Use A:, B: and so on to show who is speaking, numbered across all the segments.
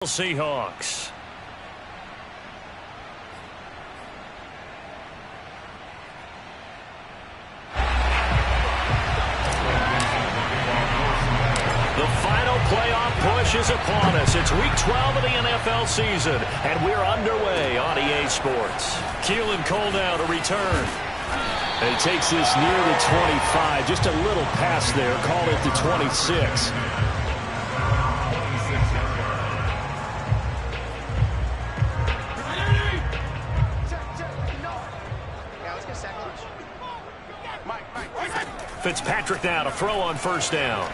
A: Seahawks. The final playoff push is upon us. It's week 12 of the NFL season, and we're underway on EA Sports. Keelan Cole now to return.
B: And he takes this near the 25, just a little pass there. Call it the 26.
A: Fitzpatrick now to throw on first down.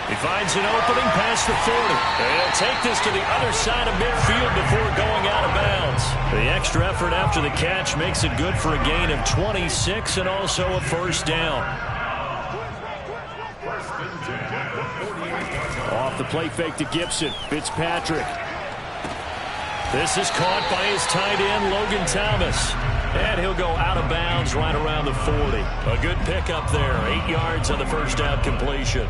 A: He finds an opening past the 40. And he'll take this to the other side of midfield before going out of bounds. The extra effort after the catch makes it good for a gain of 26 and also a first down.
B: Off the play fake to Gibson. Fitzpatrick.
A: This is caught by his tight end, Logan Thomas. And he'll go out of bounds right around the 40. A good pickup there. 8 yards on the first down completion.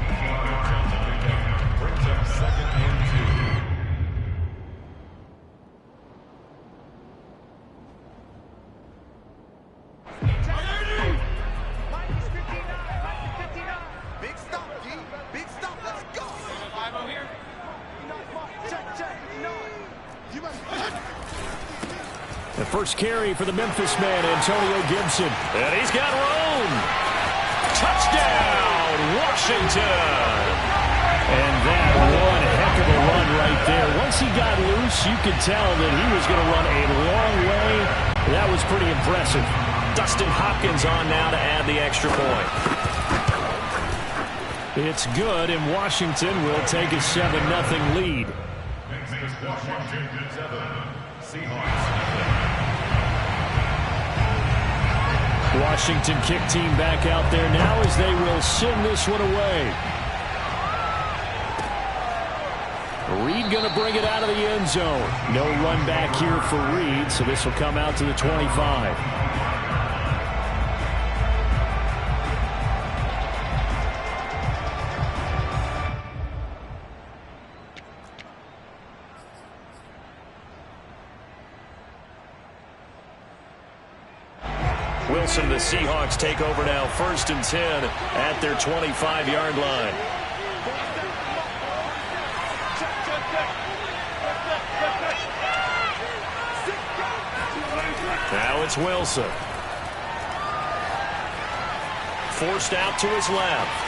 B: The first carry for the Memphis man, Antonio Gibson.
A: And he's got room. Touchdown, Washington.
B: And that one heck of a run right there. Once he got loose, you could tell that he was going to run a long way. That was pretty impressive.
A: Dustin Hopkins on now to add the extra point.
B: It's good, and Washington will take a 7-0 lead. Washington kick team back out there now as they will send this one away. Reed going to bring it out of the end zone. No run back here for Reed, so this will come out to the 25.
A: Wilson, the Seahawks take over now, 1st and 10 at their 25-yard line. Now it's Wilson. Forced out to his left.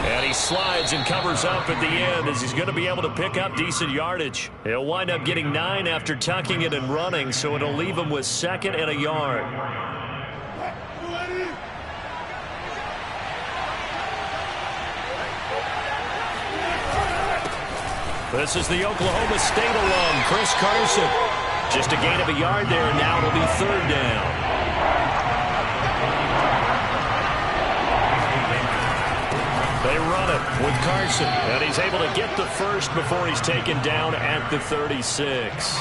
A: And he slides and covers up at the end as he's going to be able to pick up decent yardage. He'll wind up getting 9 after tucking it and running, so it'll leave him with 2nd and a yard. This is the Oklahoma State alum, Chris Carson. Just a gain of a yard there, and now it'll be 3rd down. They run it with Carson, and he's able to get the first before he's taken down at the 36.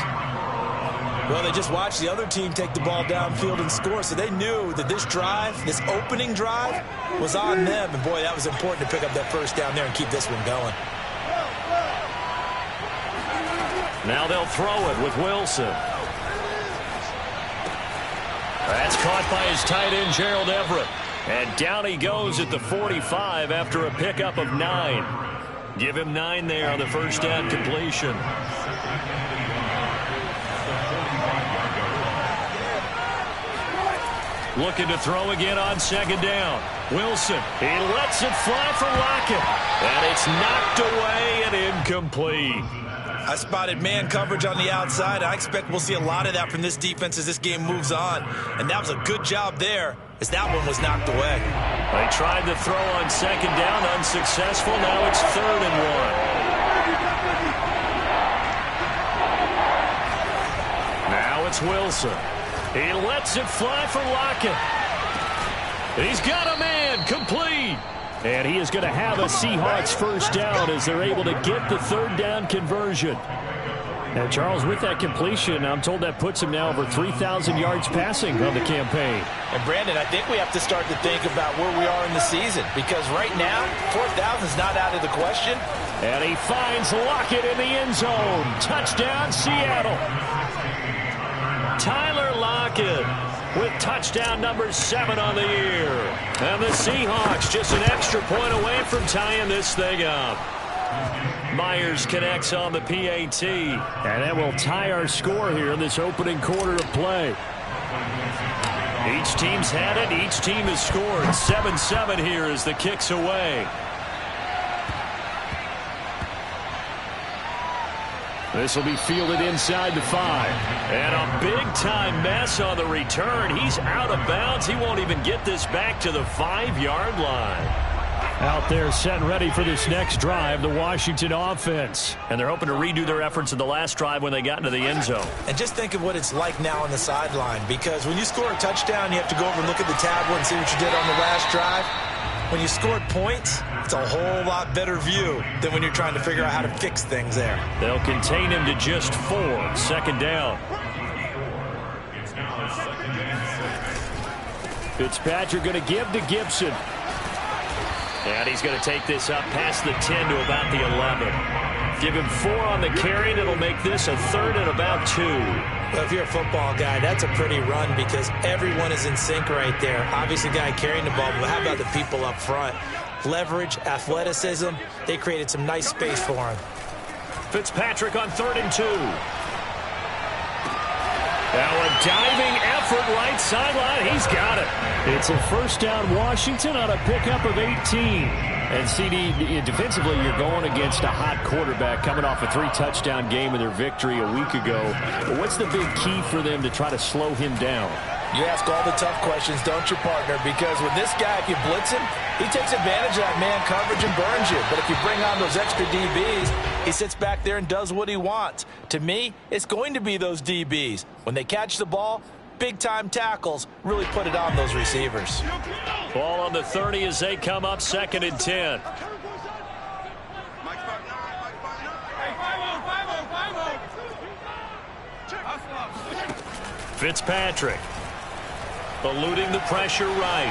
C: Well, they just watched the other team take the ball downfield and score, so they knew that this drive, this opening drive, was on them. And, boy, that was important to pick up that first down there and keep this one going.
A: Now they'll throw it with Wilson. That's caught by his tight end, Gerald Everett. And down he goes at the 45 after a pickup of 9. Give him 9 there on the first down completion. Looking to throw again on 2nd down. Wilson, he lets it fly for Lockett. And it's knocked away and incomplete.
C: I spotted man coverage on the outside. I expect we'll see a lot of that from this defense as this game moves on. And that was a good job there as that one was knocked away.
A: They tried to throw on 2nd down, unsuccessful. Now it's 3rd and 1. Now it's Wilson. He lets it fly for Lockett. He's got a man, complete.
B: And he is going to have a Seahawks first down as they're able to get the 3rd down conversion. And Charles, with that completion, I'm told that puts him now over 3,000 yards passing on the campaign.
C: And Brandon, I think we have to start to think about where we are in the season, because right now, 4,000 is not out of the question.
B: And he finds Lockett in the end zone. Touchdown, Seattle.
A: Tyler Lockett with touchdown number 7 on the year. And the Seahawks just an extra point away from tying this thing up. Myers connects on the PAT.
B: And that will tie our score here in this opening quarter of play.
A: Each team's had it. Each team has scored. 7-7 here as the kick's away.
B: This will be fielded inside the 5.
A: And a big-time mess on the return. He's out of bounds. He won't even get this back to the 5-yard line.
B: Out there set and ready for this next drive, the Washington offense.
A: And they're hoping to redo their efforts in the last drive when they got into the end zone.
C: And just think of what it's like now on the sideline, because when you score a touchdown, you have to go over and look at the tablet and see what you did on the last drive. When you scored points, it's a whole lot better view than when you're trying to figure out how to fix things there.
A: They'll contain him to just 4. Second down.
B: Fitzpatrick going to give to Gibson.
A: And he's going to take this up past the 10 to about the 11. Give him 4 on the carry, and it'll make this a 3rd and about 2.
C: Well, if you're a football guy, that's a pretty run because everyone is in sync right there. Obviously, guy carrying the ball, but how about the people up front? Leverage, athleticism, they created some nice space for him.
A: Fitzpatrick on 3rd and 2. Now a diving effort right sideline. He's got it.
B: It's a first down Washington on a pickup of 18. And CD, defensively, you're going against a hot quarterback coming off a 3-touchdown game in their victory a week ago. But what's the big key for them to try to slow him down?
C: You ask all the tough questions, don't you, partner? Because with this guy, if you blitz him, he takes advantage of that man coverage and burns you. But if you bring on those extra DBs, he sits back there and does what he wants. To me, it's going to be those DBs. When they catch the ball, big-time tackles really put it on those receivers.
A: Ball on the 30 as they come up 2nd and 10. Fitzpatrick eluding the pressure right.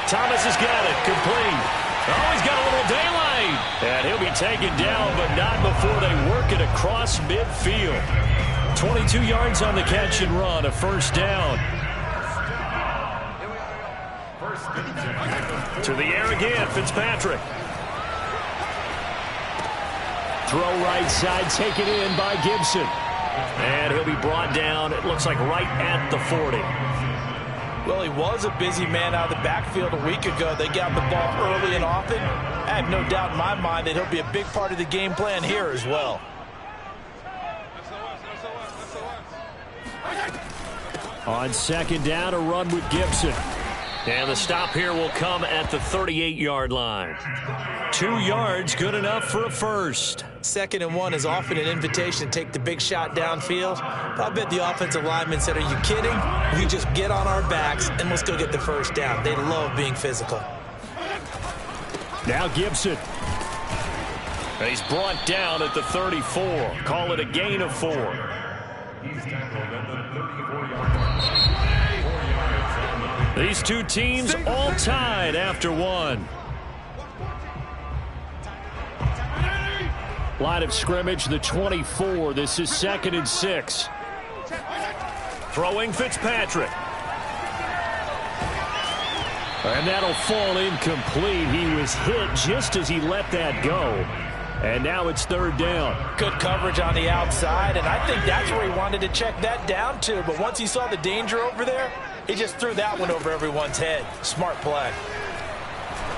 A: Thomas has got it. Complete. Oh, he's got a little daylight. And he'll be taken down, but not before they work it across midfield. 22 yards on the catch and run, a first down. To the air again, Fitzpatrick.
B: Throw right side, taken in by Gibson.
A: And he'll be brought down, it looks like right at the 40.
C: Well, he was a busy man out of the backfield a week ago. They got the ball early and often. I have no doubt in my mind that he'll be a big part of the game plan here as well.
B: On 2nd down, a run with Gibson.
A: And the stop here will come at the 38-yard line. 2 yards, good enough for a first.
C: 2nd and 1 is often an invitation to take the big shot downfield. But I bet the offensive lineman said, are you kidding? You just get on our backs and let's go get the first down. They love being physical.
B: Now Gibson.
A: And he's brought down at the 34. Call it a gain of 4. These two teams all tied after 1.
B: Line of scrimmage, the 24. This is 2nd and 6.
A: Throwing Fitzpatrick.
B: And that'll fall incomplete. He was hit just as he let that go. And now it's 3rd down.
C: Good coverage on the outside, and I think that's where he wanted to check that down to. But once he saw the danger over there, he just threw that one over everyone's head. Smart play.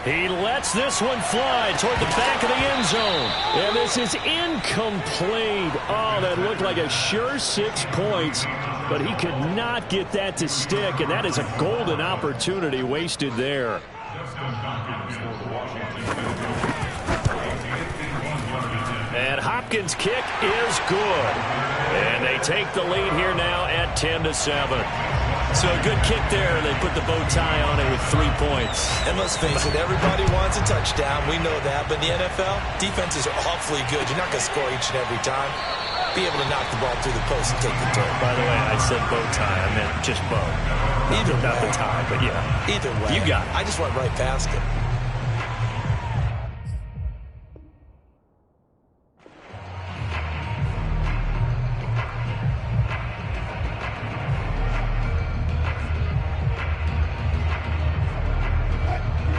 B: He lets this one fly toward the back of the end zone. And this is incomplete. Oh, that looked like a sure 6 points. But he could not get that to stick. And that is a golden opportunity wasted there.
A: And Hopkins' kick is good. And they take the lead here now at 10-7. So a good kick there. They put the bow tie on it with 3 points.
C: And let's face it, everybody wants a touchdown. We know that. But in the NFL, defenses are awfully good. You're not going to score each and every time. be able to knock the ball through the post and take the turn.
B: By the way, I said bow tie. I meant just bow.
C: Either
B: not
C: way.
B: the tie, but yeah.
C: Either way.
B: You got it.
C: I just went right past him.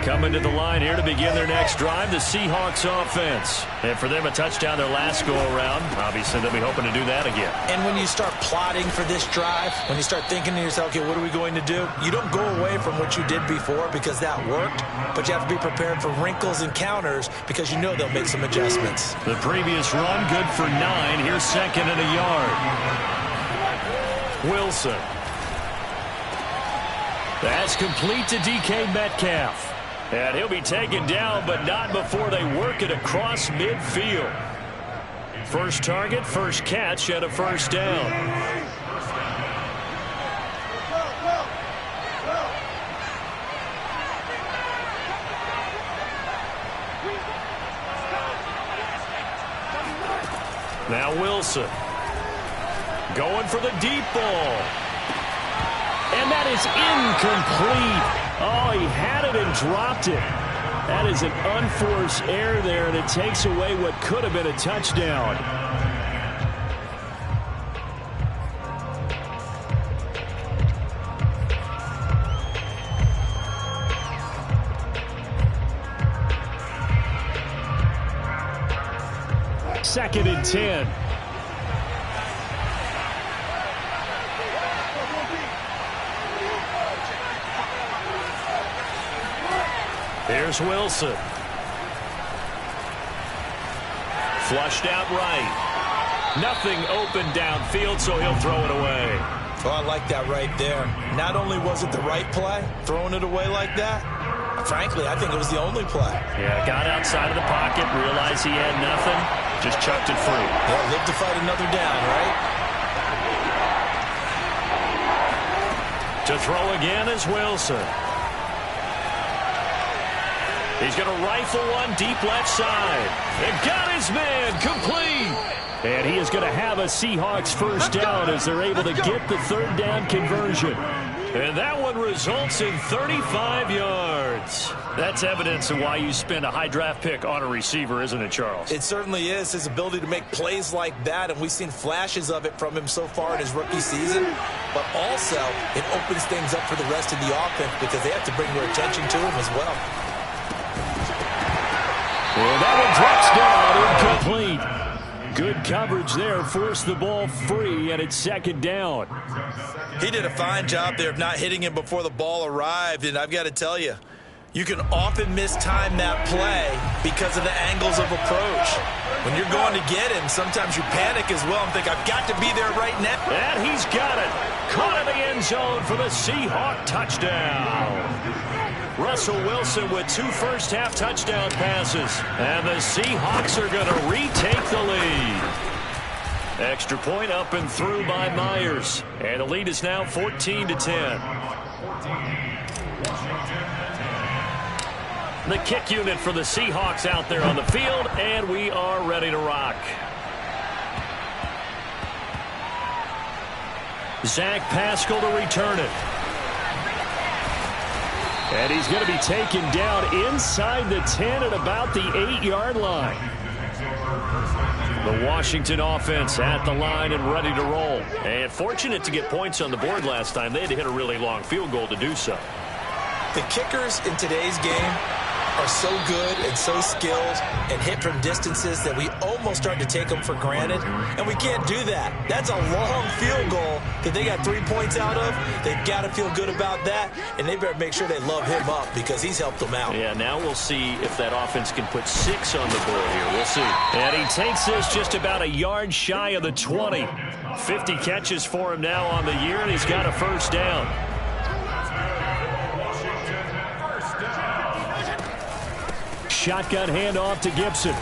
A: Coming to the line here to begin their next drive, the Seahawks offense. And for them, a touchdown their last go-around. Obviously, they'll be hoping to do that again.
C: And when you start plotting for this drive, when you start thinking to yourself, okay, what are we going to do? You don't go away from what you did before because that worked, but you have to be prepared for wrinkles and counters because you know they'll make some adjustments.
A: The previous run, good for 9. Here's second and a yard. Wilson. That's complete to DK Metcalf. And he'll be taken down, but not before they work it across midfield. First target, first catch, and a first down. Now Wilson. Going for the deep ball. And that is incomplete. Oh, he had it and dropped it. That is an unforced error there, and it takes away what could have been a touchdown. Second and 10. Here's Wilson. Flushed out right. Nothing open downfield, so he'll throw it away.
C: Oh, I like that right there. Not only was it the right play, throwing it away like that, frankly, I think it was the only play.
A: Yeah, got outside of the pocket, realized he had nothing, just chucked it free.
C: Yeah, live to fight another down, right?
A: To throw again is Wilson. He's going to rifle one deep left side. And got his man complete. And he is going to have a Seahawks first down as they're able to get the third down conversion. And that one results in 35 yards. That's evidence of why you spend a high draft pick on a receiver, isn't it, Charles?
C: It certainly is, his ability to make plays like that, and we've seen flashes of it from him so far in his rookie season. But also, it opens things up for the rest of the offense because they have to bring their attention to him as well.
A: Well, that one drops down incomplete. Good coverage there. Forced the ball free, and it's second down.
C: He did a fine job there of not hitting him before the ball arrived, and I've got to tell you, you can often mistime that play because of the angles of approach. When you're going to get him, sometimes you panic as well and think, I've got to be there right now.
A: And he's got it. Caught in the end zone for the Seahawk touchdown. Russell Wilson with 2 first-half touchdown passes. And the Seahawks are going to retake the lead. Extra point up and through by Myers. And the lead is now 14-10. The kick unit for the Seahawks out there on the field, and we are ready to rock. Zach Pascal to return it. And he's going to be taken down inside the 10 at about the 8-yard line. The Washington offense at the line and ready to roll. And fortunate to get points on the board last time. They had to hit a really long field goal to do so.
C: The kickers in today's game are so good and so skilled and hit from distances that we almost start to take them for granted, and we can't do that. That's a long field goal that they got 3 points out of. They've got to feel good about that, and they better make sure they love him up because he's helped them out.
A: Yeah, now we'll see if that offense can put 6 on the board here. We'll see. And he takes this just about a yard shy of the 20. 50 catches for him now on the year, and he's got a first down. Shotgun handoff to Gibson.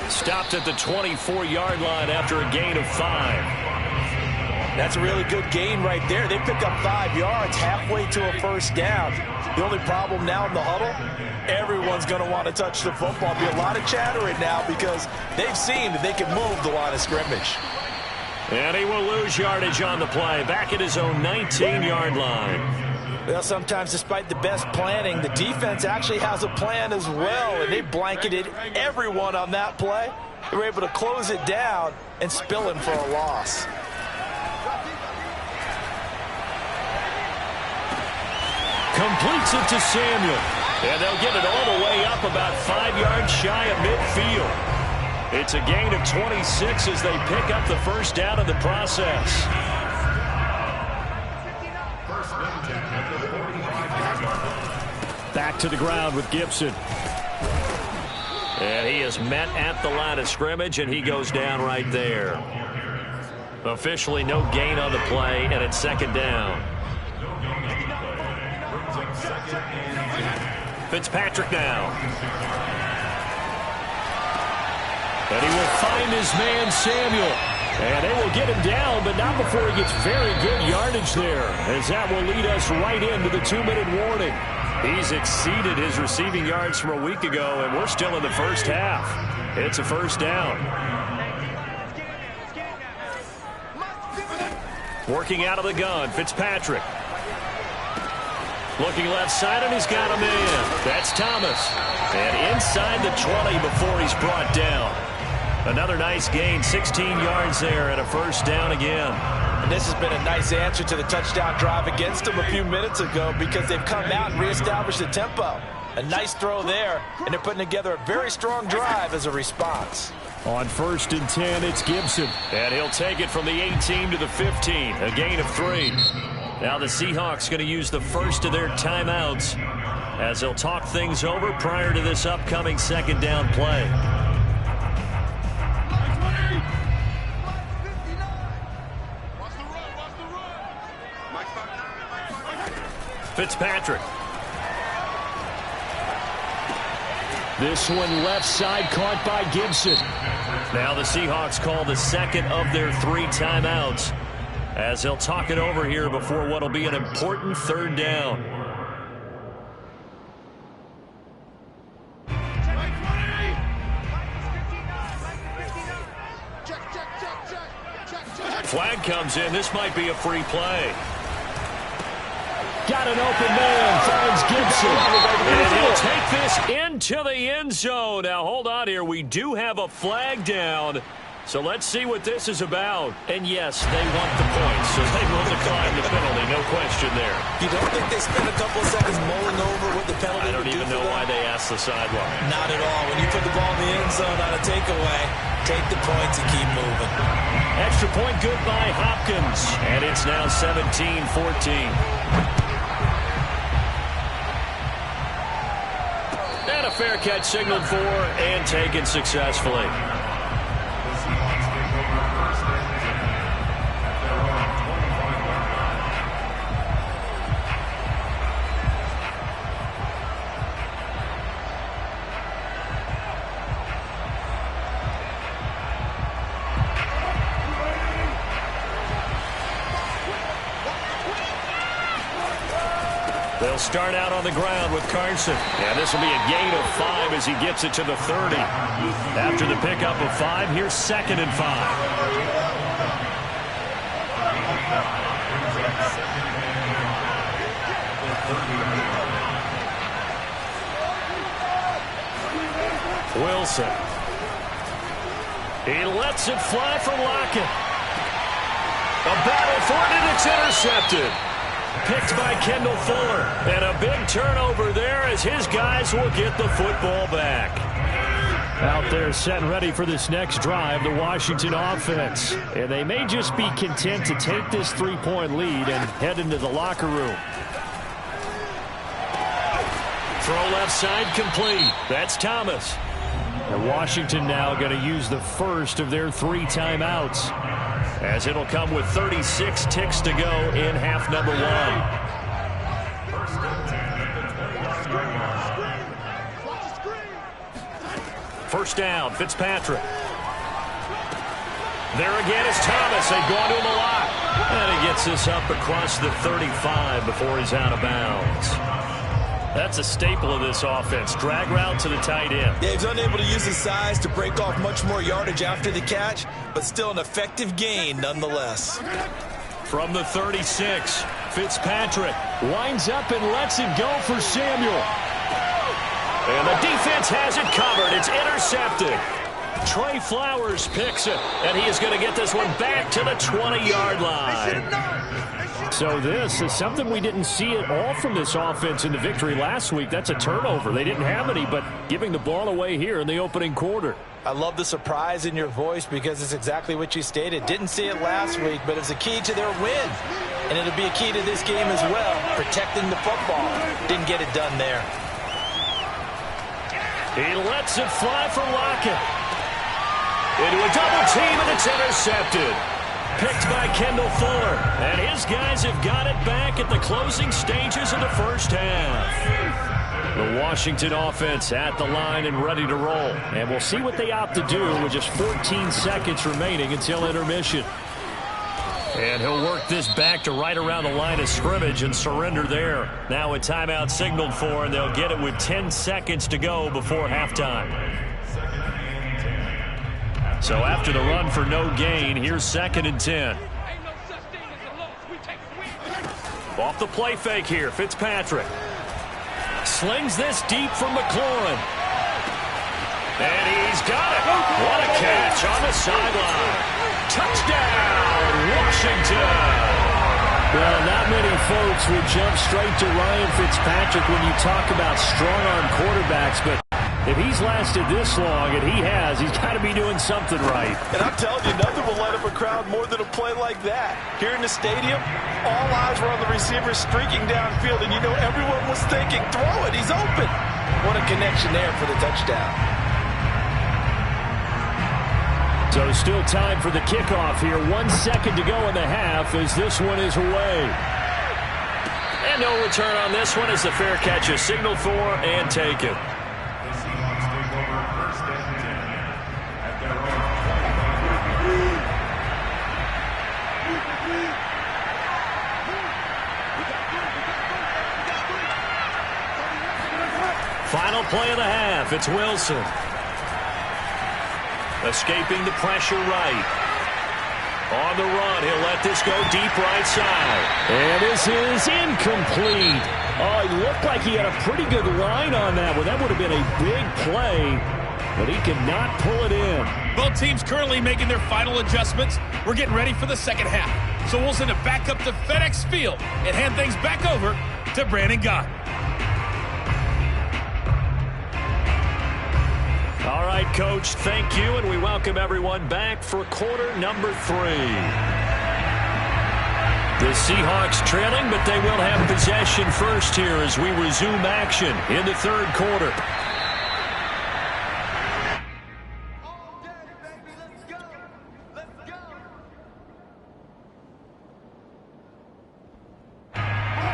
A: Stopped at the 24-yard line after a gain of 5.
C: That's a really good gain right there. They pick up 5 yards halfway to a first down. The only problem now in the huddle, everyone's going to want to touch the football. Be a lot of chattering now because they've seen that they can move the line of scrimmage.
A: And he will lose yardage on the play, back at his own 19-yard line.
C: Well, sometimes despite the best planning, the defense actually has a plan as well, and they blanketed everyone on that play. They were able to close it down and spill him for a loss.
A: Completes it to Samuel. And they'll get it all the way up about 5 yards shy of midfield. It's a gain of 26 as they pick up the first down in the process. Back to the ground with Gibson. And he is met at the line of scrimmage, and he goes down right there. Officially no gain on the play, and it's second down. Fitzpatrick now. And he will find his man, Samuel. And they will get him down, but not before he gets very good yardage there, as that will lead us right into the 2-minute warning. He's exceeded his receiving yards from a week ago, and we're still in the first half. It's a first down. Working out of the gun, Fitzpatrick. Looking left side, and he's got a man. That's Thomas. And inside the 20 before he's brought down. Another nice gain, 16 yards there, and a first down again.
C: And this has been a nice answer to the touchdown drive against them a few minutes ago, because they've come out and reestablished the tempo. A nice throw there, and they're putting together a very strong drive as a response.
A: On 1st and 10, it's Gibson. And he'll take it from the 18 to the 15, a gain of 3. Now the Seahawks going to use the first of their timeouts as they'll talk things over prior to this upcoming second down play. Fitzpatrick. This one left side caught by Gibson. Now the Seahawks call the second of their 3 timeouts as they'll talk it over here before what will be an important third down. Flag comes in. This might be a free play. Got an open man, finds Gibson. And he'll take this into the end zone. Now, hold on here. We do have a flag down. So let's see what this is about. And yes, they want the points, so they will decline the penalty. No question there.
C: You don't think they spent a couple of seconds mulling over what the penalty
A: I don't even know why they asked the sideline.
C: Not at all. When you put the ball in the end zone on a takeaway, take the points and keep moving.
A: Extra point good by Hopkins. And it's now 17-14. And a fair catch signaled for and taken successfully. They'll start out on the ground with Carson. And this will be a gain of 5 as he gets it to the 30. After the pickup of 5, here's 2nd and 5. Wilson. He lets it fly from Lockett. A battle for it, and it's intercepted. Picked by Kendall Fuller. And a big turnover there as his guys will get the football back. Out there set and ready for this next drive, the Washington offense. And they may just be content to take this 3-point lead and head into the locker room. Throw left side complete. That's Thomas. And Washington now going to use the first of their 3 timeouts, as it'll come with 36 ticks to go in half number 1. First down, Fitzpatrick. There again is Thomas. They've gone to him a lot. And he gets this up across the 35 before he's out of bounds. That's a staple of this offense. Drag route to the tight end.
C: Yeah, he's unable to use his size to break off much more yardage after the catch, but still an effective gain nonetheless.
A: From the 36, Fitzpatrick winds up and lets it go for Samuel. And the defense has it covered. It's intercepted. Trey Flowers picks it, and he is going to get this one back to the 20-yard line. So this is something we didn't see at all from this offense in the victory last week. That's a turnover. They didn't have any, but giving the ball away here in the opening quarter.
C: I love the surprise in your voice because it's exactly what you stated. Didn't see it last week, but it's a key to their win. And it'll be a key to this game as well, protecting the football. Didn't get it done there.
A: He lets it fly for Lockett. Into a double team, and it's intercepted. Picked by Kendall Fuller. And his guys have got it back at the closing stages of the first half. The Washington offense at the line and ready to roll. And we'll see what they opt to do with just 14 seconds remaining until intermission. And he'll work this back to right around the line of scrimmage and surrender there. Now a timeout signaled for, and they'll get it with 10 seconds to go before halftime. So after the run for no gain, here's 2nd and 10. Off the play fake here, Fitzpatrick. Slings this deep from McLaurin. And he's got it. What a catch on the sideline. Touchdown, Washington.
B: Well, not many folks would jump straight to Ryan Fitzpatrick when you talk about strong-arm quarterbacks, but if he's lasted this long, and he has, he's got to be doing something right.
C: And I'm telling you, nothing will light up a crowd more than a play like that. Here in the stadium, all eyes were on the receiver streaking downfield, and you know everyone was thinking, throw it, he's open. What a connection there for the touchdown.
B: So still time for the kickoff here. 1 second to go in the half as this one is away.
A: And no return on this one as the fair catch is signaled for and taken. Final play of the half. It's Wilson. Escaping the pressure right. On the run, he'll let this go deep right side.
B: And this is incomplete. Oh, he looked like he had a pretty good line on that one. That would have been a big play, but he could not pull it in.
D: Both teams currently making their final adjustments. We're getting ready for the second half. So we'll send it back up to FedEx Field and hand things back over to Brandon Gott.
A: All right, Coach, thank you, and we welcome everyone back for quarter number 3. The Seahawks trailing, but they will have possession first here as we resume action in the third quarter.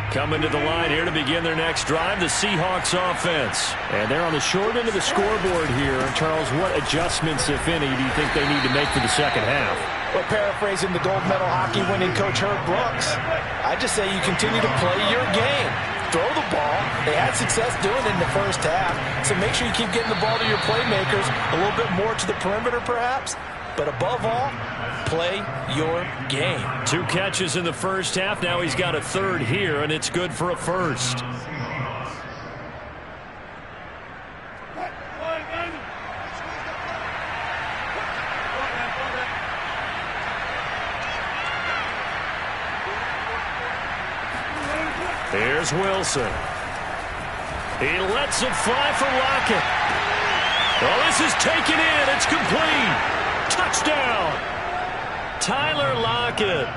A: Coming to the line here to begin their next drive, the Seahawks offense.
B: And they're on the short end of the scoreboard here. And Charles, what adjustments, if any, do you think they need to make for the second half?
C: Well, paraphrasing the gold medal hockey winning coach Herb Brooks, I just say you continue to play your game. Throw the ball. They had success doing it in the first half. So make sure you keep getting the ball to your playmakers, a little bit more to the perimeter perhaps. But above all, play your game.
A: 2 catches in the first half. Now he's got a third here, and it's good for a first. Here's Wilson. He lets it fly for Lockett. Oh, this is taken in. It's complete. Touchdown. Tyler Lockett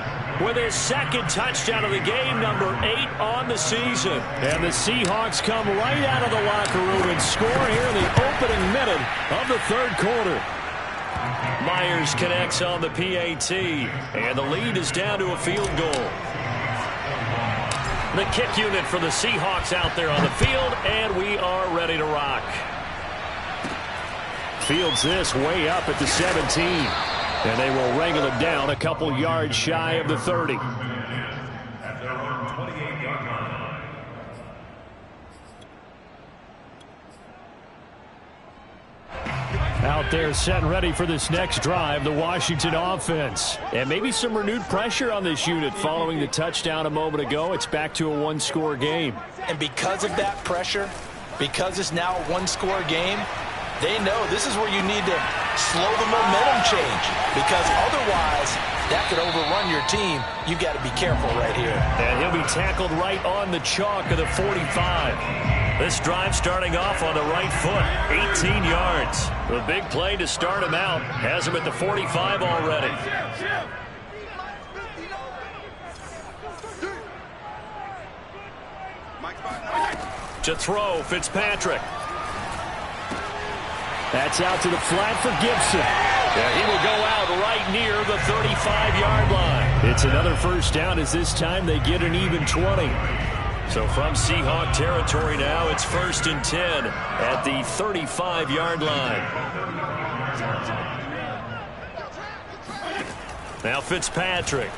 A: with his second touchdown of the game, number 8 on the season. And the Seahawks come right out of the locker room and score here in the opening minute of the third quarter. Myers connects on the PAT, and the lead is down to a field goal. The kick unit for the Seahawks out there on the field, and we are ready to rock.
B: Fields this way up at the 17. And they will wrangle it down a couple yards shy of the 30. Out there set and ready for this next drive, the Washington offense. And maybe some renewed pressure on this unit following the touchdown a moment ago. It's back to a one-score game.
C: And because of that pressure, because it's now a one-score game, they know this is where you need to slow the momentum change, because otherwise that could overrun your team. You've got to be careful right here.
A: And he'll be tackled right on the chalk of the 45. This drive starting off on the right foot, 18 yards. The big play to start him out has him at the 45 already. To throw, Fitzpatrick. That's out to the flat for Gibson. Yeah, he will go out right near the 35-yard line.
B: It's another first down, as this time they get an even 20.
A: So from Seahawk territory now, it's 1st and 10 at the 35-yard line. Now Fitzpatrick.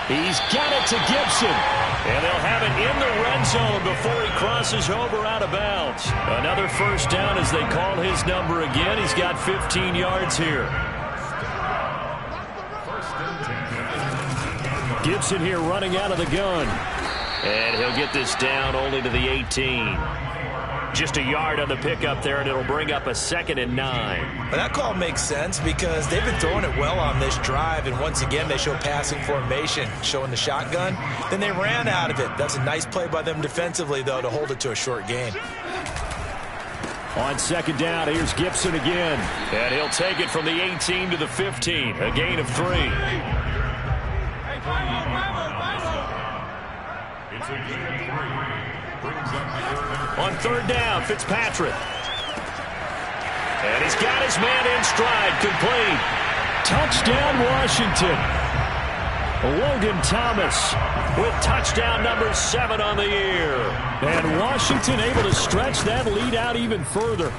B: He's got it to Gibson.
A: And they'll have it in the red zone before he crosses over out of bounds. Another first down as they call his number again. He's got 15 yards here.
B: Gibson here running out of the gun.
A: And he'll get this down only to the 18. Just a yard on the pickup there, and it'll bring up a 2nd and 9.
C: But that call makes sense because they've been throwing it well on this drive, and once again they show passing formation, showing the shotgun. Then they ran out of it. That's a nice play by them defensively, though, to hold it to a short gain.
B: On 2nd down, here's Gibson again.
A: And he'll take it from the 18 to the 15, a gain of 3. On 3rd down, Fitzpatrick. And he's got his man in stride, complete.
B: Touchdown, Washington. Logan Thomas
A: with touchdown number 7 on the year.
B: And Washington able to stretch that lead out even further.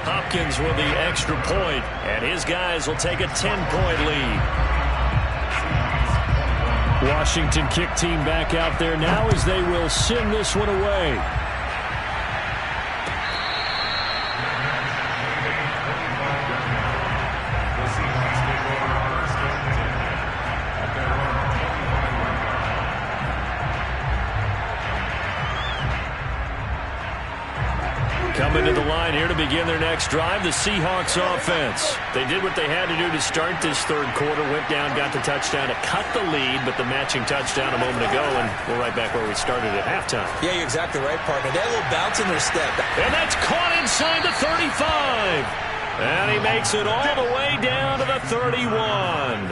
A: Hopkins with the extra point, and his guys will take a 10-point lead.
B: Washington kick team back out there now as they will send this one away.
A: Coming to the line here to begin their next drive, the Seahawks offense. They did what they had to do to start this 3rd quarter, went down, got the touchdown to cut the lead, but the matching touchdown a moment ago, and we're right back where we started at halftime.
C: Yeah, you're exactly right, partner. They had a little bounce in their step.
A: And that's caught inside the 35. And he makes it all the way down to the 31.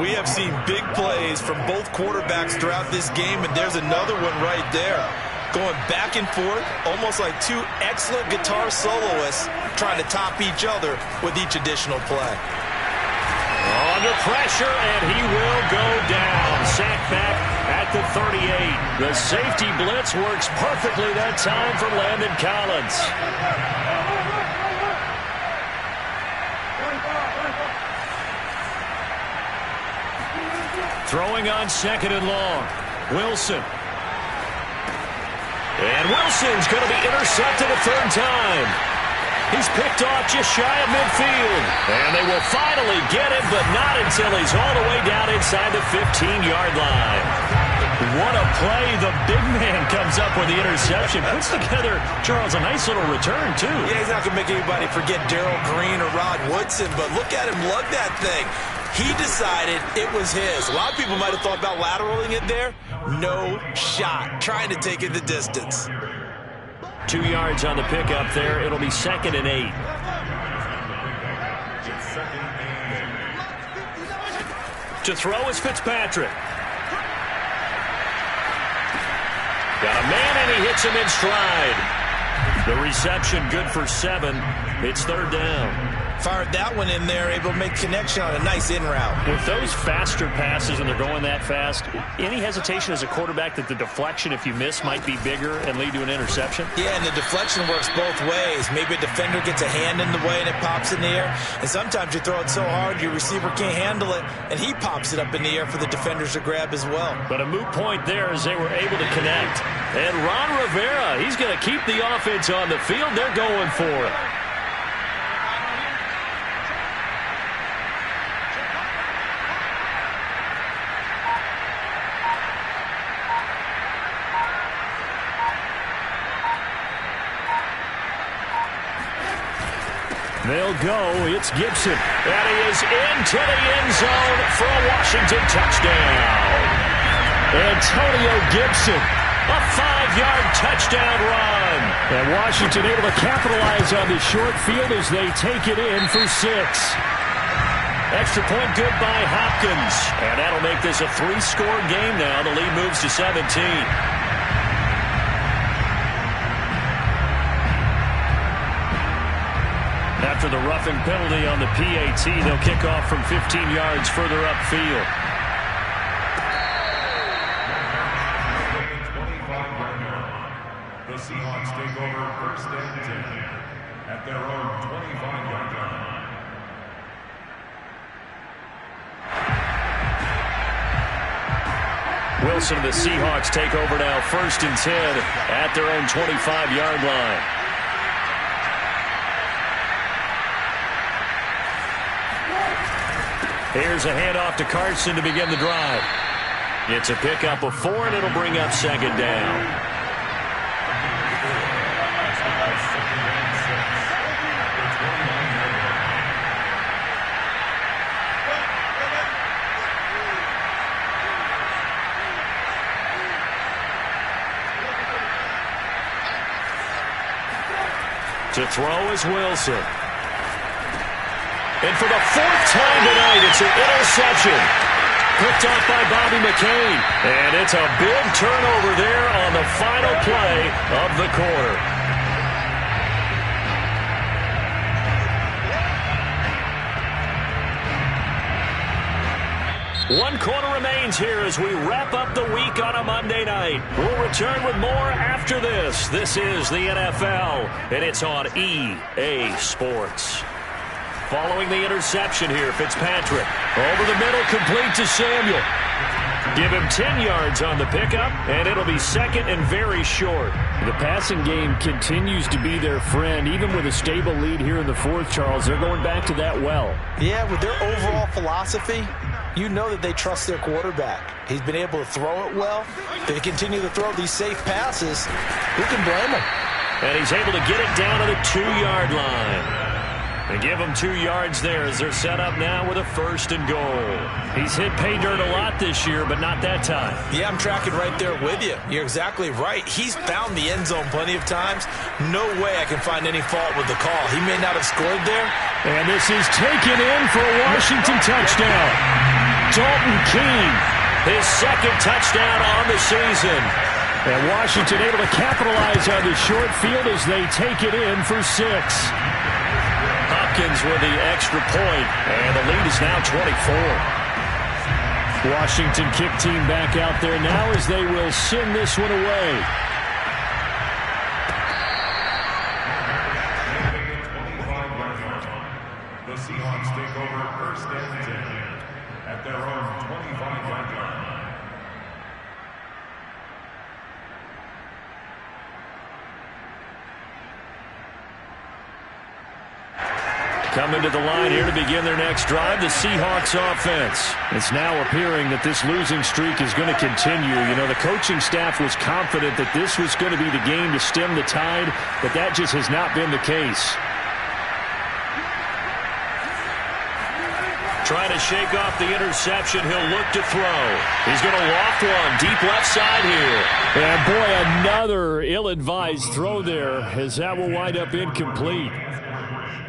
C: We have seen big plays from both quarterbacks throughout this game, and there's another one right there. Going back and forth, almost like two excellent guitar soloists trying to top each other with each additional play.
A: Under pressure, and he will go down. Sacked back at the 38. The safety blitz works perfectly that time for Landon Collins. Throwing on 2nd and long. Wilson. And Wilson's going to be intercepted a 3rd time. He's picked off just shy of midfield. And they will finally get him, but not until he's all the way down inside the 15-yard line. What a play. The big man comes up with the interception. Puts together, Charles, a nice little return, too.
C: Yeah, he's not going to make anybody forget Darrell Green or Rod Woodson, but look at him lug that thing. He decided it was his. A lot of people might have thought about lateraling it there. No shot. Trying to take it the distance.
A: 2 yards on the pickup there. It'll be 2nd and 8. To throw is Fitzpatrick. Got a man, and he hits him in stride. The reception good for 7. It's 3rd down.
C: Fired that one in there, able to make connection on a nice in route.
A: With those faster passes, and they're going that fast, any hesitation as a quarterback that the deflection, if you miss, might be bigger and lead to an interception?
C: Yeah, and the deflection works both ways. Maybe a defender gets a hand in the way and it pops in the air. And sometimes you throw it so hard your receiver can't handle it, and he pops it up in the air for the defenders to grab as well.
A: But a moot point there as they were able to connect. And Ron Rivera, he's going to keep the offense on the field. They're going for it. They'll go. It's Gibson. And he is into the end zone for a Washington touchdown. Antonio Gibson, a 5-yard touchdown run. And Washington able to capitalize on the short field as they take it in for 6. Extra point good by Hopkins. And that'll make this a 3-score game now. The lead moves to 17. After the roughing penalty on the PAT, they'll kick off from 15 yards further upfield.
E: The Seahawks take over 1st and 10 at their own 25-yard line.
A: Wilson and the Seahawks take over now 1st and 10 at their own 25-yard line. Here's a handoff to Carson to begin the drive. It's a pickup of 4, and it'll bring up 2nd down. To throw is Wilson. And for the 4th time tonight, it's an interception. Picked off by Bobby McCain. And it's a big turnover there on the final play of the quarter. One quarter remains here as we wrap up the week on a Monday night. We'll return with more after this. This is the NFL, and it's on EA Sports. Following the interception here, Fitzpatrick. Over the middle, complete to Samuel. Give him 10 yards on the pickup, and it'll be 2nd and very short.
B: The passing game continues to be their friend. Even with a stable lead here in the 4th, Charles, they're going back to that well.
C: Yeah, with their overall philosophy, you know that they trust their quarterback. He's been able to throw it well. They continue to throw these safe passes. Who can blame him?
A: And he's able to get it down to the 2-yard line. They give him 2 yards there as they're set up now with a 1st and goal. He's hit pay dirt a lot this year, but not that time.
C: Yeah, I'm tracking right there with you. You're exactly right. He's found the end zone plenty of times. No way I can find any fault with the call. He may not have scored there.
B: And this is taken in for a Washington touchdown. Dalton Keene,
A: his 2nd touchdown on the season.
B: And Washington able to capitalize on the short field as they take it in for 6.
A: Hopkins with the extra point, and the lead is now 24.
B: Washington kick team back out there now as they will send this one away.
E: The Seahawks take over 1st and 10 at their own 25-yard line.
A: Coming to the line here to begin their next drive, the Seahawks offense.
B: It's now appearing that this losing streak is going to continue. You know, the coaching staff was confident that this was going to be the game to stem the tide, but that just has not been the case.
A: Trying to shake off the interception. He'll look to throw. He's going to loft one deep left side here.
B: And boy, another ill-advised throw there as that will wind up incomplete.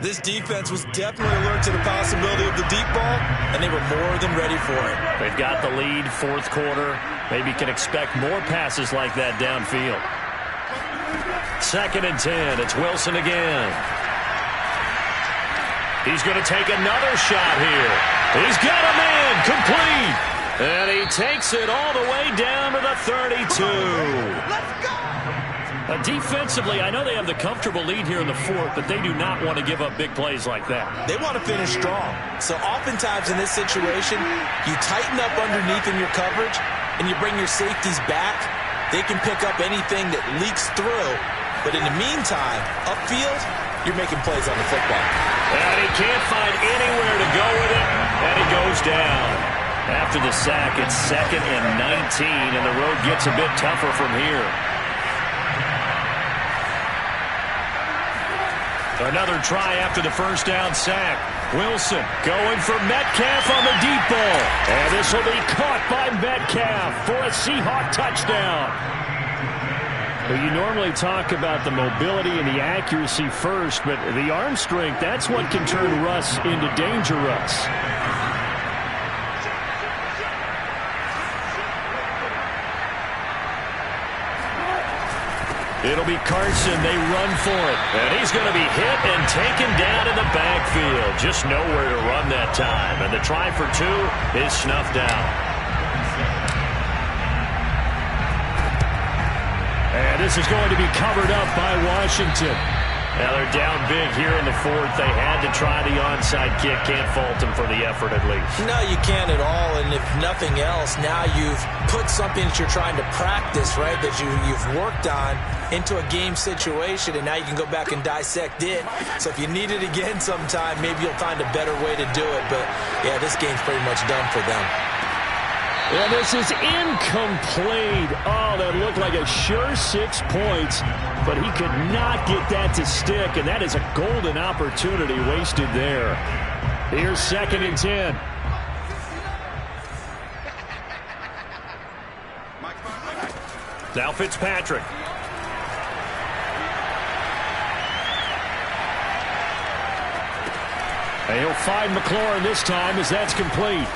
C: This defense was definitely alert to the possibility of the deep ball, and they were more than ready for it.
A: They've got the lead, 4th quarter. Maybe can expect more passes like that downfield. 2nd and 10. It's Wilson again. He's going to take another shot here. He's got a man, complete. And he takes it all the way down to the 32.
C: Let's go!
A: Defensively, I know they have the comfortable lead here in the 4th, but they do not want to give up big plays like that.
C: They want to finish strong. So oftentimes in this situation, you tighten up underneath in your coverage, and you bring your safeties back. They can pick up anything that leaks through But in the meantime, upfield, you're making plays on the football.
A: And he can't find anywhere to go with it, and he goes down. After the sack, it's 2nd and 19, and the road gets a bit tougher from here. Another try after the first down sack. Wilson going for Metcalf on the deep ball. And this will be caught by Metcalf for a Seahawk touchdown. Well, you normally talk about the mobility and the accuracy first, but the arm strength, that's what can turn Russ into danger Russ. It'll be Carson. They run for it. And he's going to be hit and taken down in the backfield. Just nowhere to run that time. And the try for 2 is snuffed out. And this is going to be covered up by Washington. Now they're down big here in the 4th. They had to try the onside kick. Can't fault them for the effort at least.
C: No, you can't at all. And if nothing else, now you've put something that you're trying to practice, right, that you've worked on into a game situation, and now you can go back and dissect it. So if you need it again sometime, maybe you'll find a better way to do it. But, yeah, this game's pretty much done for them.
B: Well, this is incomplete. Oh, that looked like a sure 6 points, but he could not get that to stick, and that is a golden opportunity wasted there. Here's 2nd and 10. Now Fitzpatrick. And he'll find McLaurin this time as that's complete.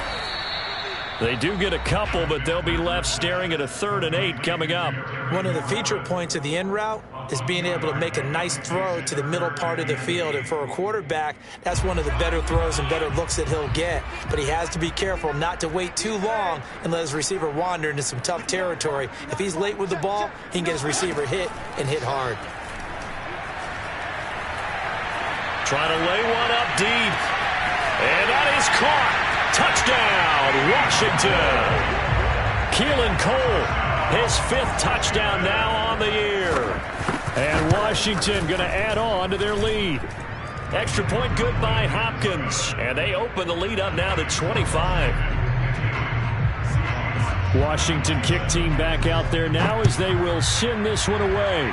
B: They do get a couple, but they'll be left staring at a 3rd and 8 coming up.
C: One of the feature points of the in route is being able to make a nice throw to the middle part of the field. And for a quarterback, that's one of the better throws and better looks that he'll get. But he has to be careful not to wait too long and let his receiver wander into some tough territory. If he's late with the ball, he can get his receiver hit and hit hard.
A: Trying to lay one up deep. And that is caught. Touchdown, Washington. Keelan Cole, his 5th touchdown now on the year. And Washington going to add on to their lead. Extra point good by Hopkins. And they open the lead up now to 25.
B: Washington kick team back out there now as they will send this one away.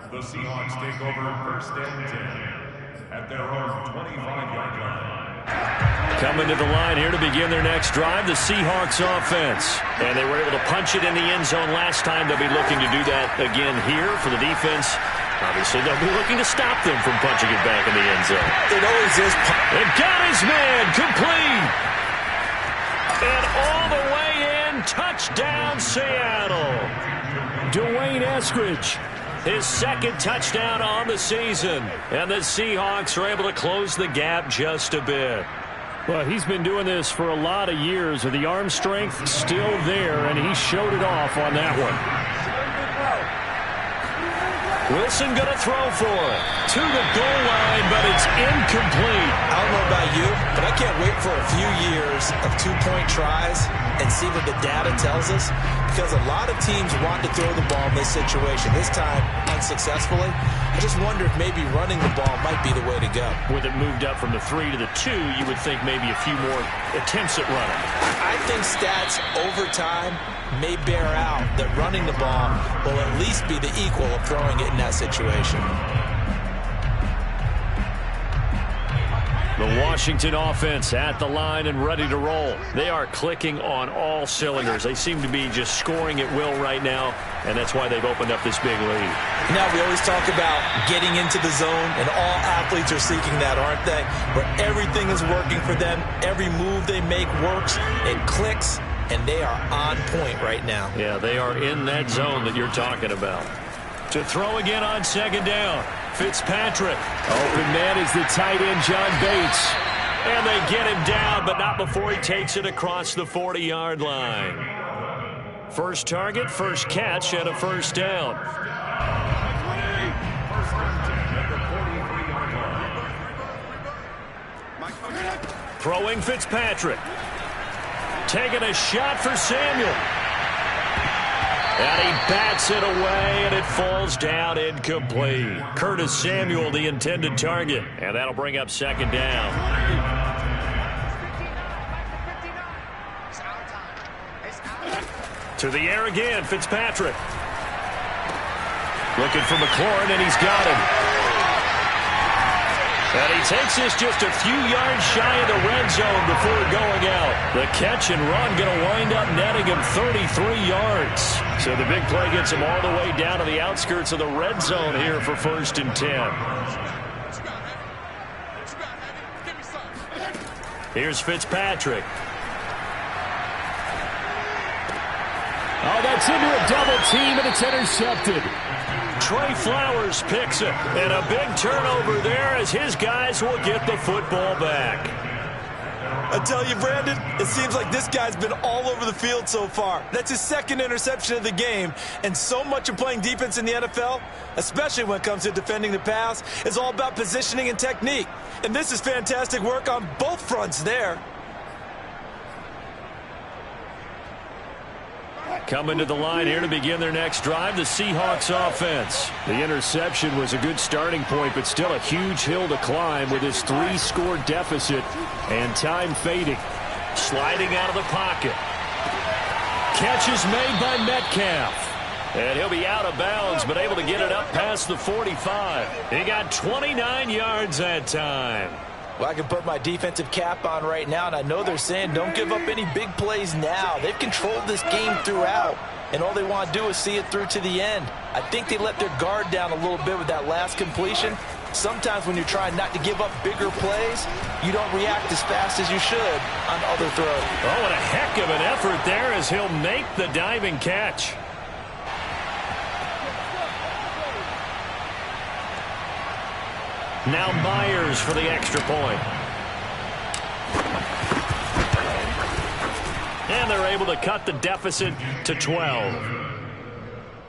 E: The Seahawks take over 1st and 10 at their own 25-yard line.
A: Coming to the line here to begin their next drive, the Seahawks offense. And they were able to punch it in the end zone last time. They'll be looking to do that again here for the defense. Obviously, they'll be looking to stop them from punching it back in the end zone.
C: It always is.
A: And got his man complete. And all the way in, touchdown Seattle.
B: Dwayne Eskridge.
A: His 2nd touchdown on the season. And the Seahawks are able to close the gap just a bit.
B: Well, he's been doing this for a lot of years with the arm strength still there, and he showed it off on that one.
A: Wilson going to throw for it. To the goal line, but it's incomplete.
C: I don't know about you, but I can't wait for a few years of 2-point tries and see what the data tells us, because a lot of teams want to throw the ball in this situation. This time, unsuccessfully. I just wonder if maybe running the ball might be the way to go.
A: With it moved up from the 3 to the 2, you would think maybe a few more attempts at running.
C: I think stats over time may bear out that running the ball will at least be the equal of throwing it in that situation.
A: The Washington offense at the line and ready to roll. They are clicking on all cylinders. They seem to be just scoring at will right now, and that's why they've opened up this big lead.
C: Now, we always talk about getting into the zone, and all athletes are seeking that, aren't they? Where everything is working for them. Every move they make works. It clicks, and they are on point right now.
A: Yeah, they are in that zone that you're talking about. To throw again on 2nd down. Fitzpatrick.
B: Open man is the tight end, John Bates.
A: And they get him down, but not before he takes it across the 40-yard line. First target, first catch, and a 1st down. Throwing Fitzpatrick. taking a shot for Samuel. And he bats it away, and it falls down incomplete. Curtis Samuel, the intended target. And that'll bring up second down. To the air again, Fitzpatrick. Looking for McLaurin, and he's got him. And he takes this just a few yards shy of the red zone before going out. The catch and run going to wind up netting him 33 yards. So the big play gets him all the way down to the outskirts of the red zone here for 1st and 10. Here's Fitzpatrick.
B: Oh, that's into a double team, and it's intercepted.
A: Trey Flowers picks it, and a big turnover there as his guys will get the football back.
C: I tell you, Brandon, it seems like this guy's been all over the field so far. That's his second interception of the game, and so much of playing defense in the NFL, especially when it comes to defending the pass, is all about positioning and technique. And this is fantastic work on both fronts there.
A: Coming to the line here to begin their next drive, the Seahawks offense.
B: The interception was a good starting point, but still a huge hill to climb with his 3-score deficit and time fading.
A: Sliding out of the pocket. Catch is made by Metcalf. And he'll be out of bounds, but able to get it up past the 45. He got 29 yards that time.
C: Well, I can put my defensive cap on right now, and I know they're saying don't give up any big plays now. They've controlled this game throughout, and all they want to do is see it through to the end. I think they let their guard down a little bit with that last completion. Sometimes when you're trying not to give up bigger plays, you don't react as fast as you should on other throws.
A: Oh, and a heck of an effort there as he'll make the diving catch. Now Myers for the extra point. And they're able to cut the deficit to 12.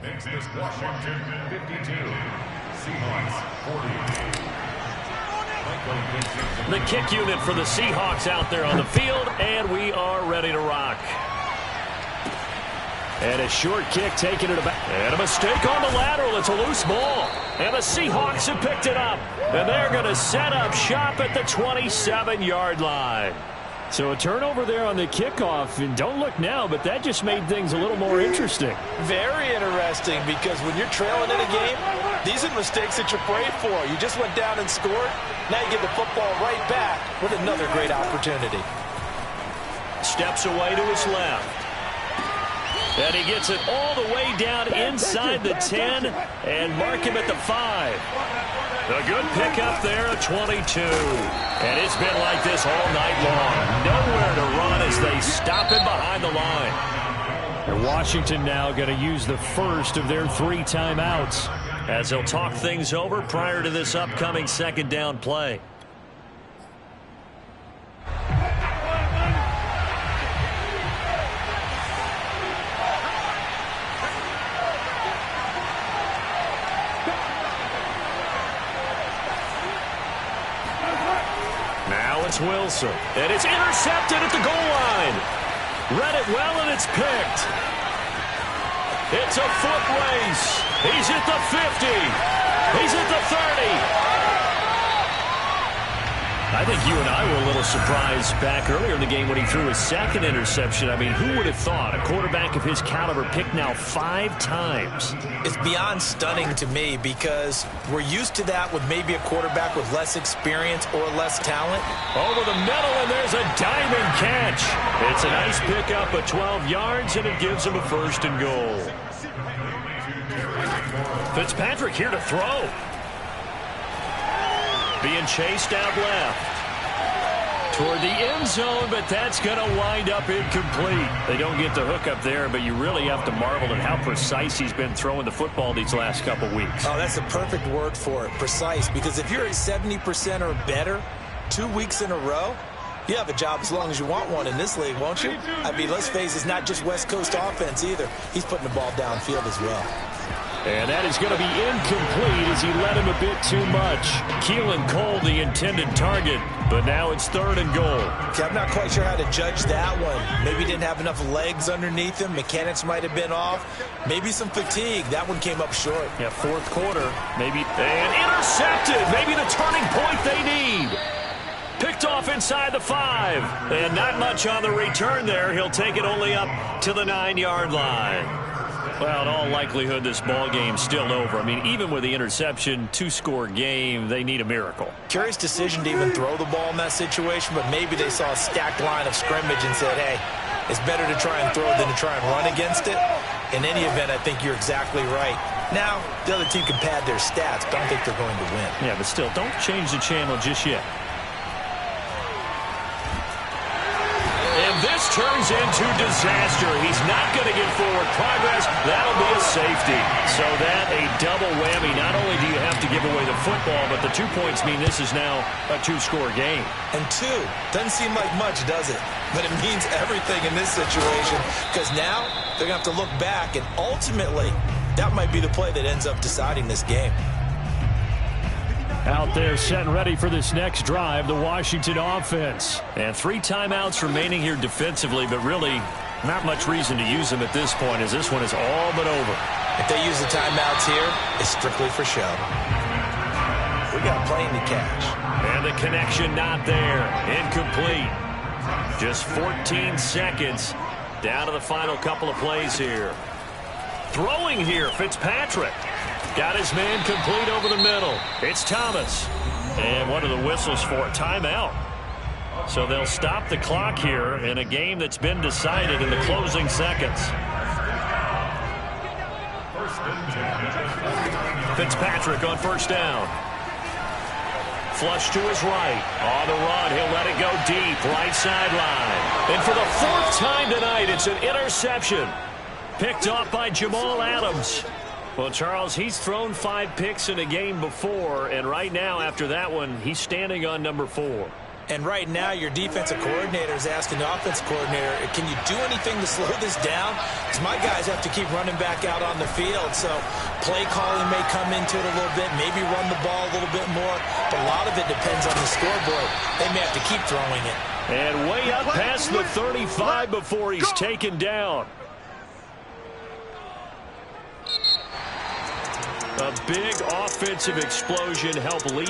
E: Next is Washington 52, Seahawks 40.
A: The kick unit for the Seahawks out there on the field, and we are ready to rock.
B: And a short kick taking it about.
A: And a mistake on the lateral. It's a loose ball. And the Seahawks have picked it up. And they're going to set up shop at the 27-yard line.
B: So a turnover there on the kickoff. And don't look now, but that just made things a little more interesting.
C: Very interesting, because when you're trailing in a game, these are mistakes that you pray for. You just went down and scored. Now you get the football right back with another great opportunity.
A: Steps away to his left. And he gets it all the way down inside the 10 and mark him at the 5. A good pickup there at 22. And it's been like this all night long. Nowhere to run as they stop him behind the line.
B: And Washington now going to use the first of their 3 timeouts
A: as they'll talk things over prior to this upcoming second down play. Wilson, and it's intercepted at the goal line. Read it well, and it's picked. It's a foot race. He's at the 50. He's at the 30. I think you and I were a little surprised back earlier in the game when he threw his second interception. I mean, who would have thought a quarterback of his caliber picked now 5 times?
C: It's beyond stunning to me, because we're used to that with maybe a quarterback with less experience or less talent.
A: Over the middle, and there's a diving catch. It's a nice pickup of 12 yards, and it gives him a 1st and goal. Fitzpatrick here to throw. Being chased out left. Toward the end zone, but that's going to wind up incomplete. They don't get the hook up there, but you really have to marvel at how precise he's been throwing the football these last couple weeks.
C: Oh, that's a perfect word for it, precise, because if you're at 70% or better 2 weeks in a row, you have a job as long as you want one in this league, won't you? I mean, let's face it, it's not just West Coast offense either. He's putting the ball downfield as well.
B: And that is going to be incomplete as he led him a bit too much.
A: Keelan Cole, the intended target.
B: But now it's 3rd and goal.
C: Okay, I'm not quite sure how to judge that one. Maybe he didn't have enough legs underneath him. Mechanics might have been off. Maybe some fatigue. That one came up short.
B: Yeah, 4th quarter. Maybe. And intercepted. Maybe the turning point they need. Picked off inside the 5. And not much on the return there. He'll take it only up to the 9-yard line. Well, in all likelihood, this ball game's still over. I mean, even with the interception, 2-score game, they need a miracle.
C: Curious decision to even throw the ball in that situation, but maybe they saw a stacked line of scrimmage and said, hey, it's better to try and throw than to try and run against it. In any event, I think you're exactly right. Now, the other team can pad their stats, but I don't think they're going to win.
B: Yeah, but still, don't change the channel just yet. This turns into disaster. He's not going to get forward progress. That'll be a safety. So that a double whammy. Not only do you have to give away the football, but the 2 points mean this is now a 2-score game.
C: And 2 doesn't seem like much, does it? But it means everything in this situation, because now they're going to have to look back, and ultimately that might be the play that ends up deciding this game.
B: Out there set and ready for this next drive, the Washington offense. And 3 timeouts remaining here defensively, but really not much reason to use them at this point, as this one is all but over.
C: If they use the timeouts here, it's strictly for show. We got a plane to catch.
B: And the connection not there. Incomplete. Just 14 seconds down to the final couple of plays here. Throwing here, Fitzpatrick. Got his man complete over the middle. It's Thomas. And what are the whistles for? Timeout. So they'll stop the clock here in a game that's been decided in the closing seconds. Fitzpatrick on 1st down. Flush to his right. On the run, he'll let it go deep. Right sideline. And for the 4th time tonight, it's an interception. Picked off by Jamal Adams. Well, Charles, he's thrown 5 picks in a game before, and right now, after that one, he's standing on number 4.
C: And right now, your defensive coordinator is asking the offensive coordinator, can you do anything to slow this down? Because my guys have to keep running back out on the field, so play calling may come into it a little bit, maybe run the ball a little bit more, but a lot of it depends on the scoreboard. They may have to keep throwing it.
B: And way up past the 35 before he's taken down. A big offensive explosion helped leading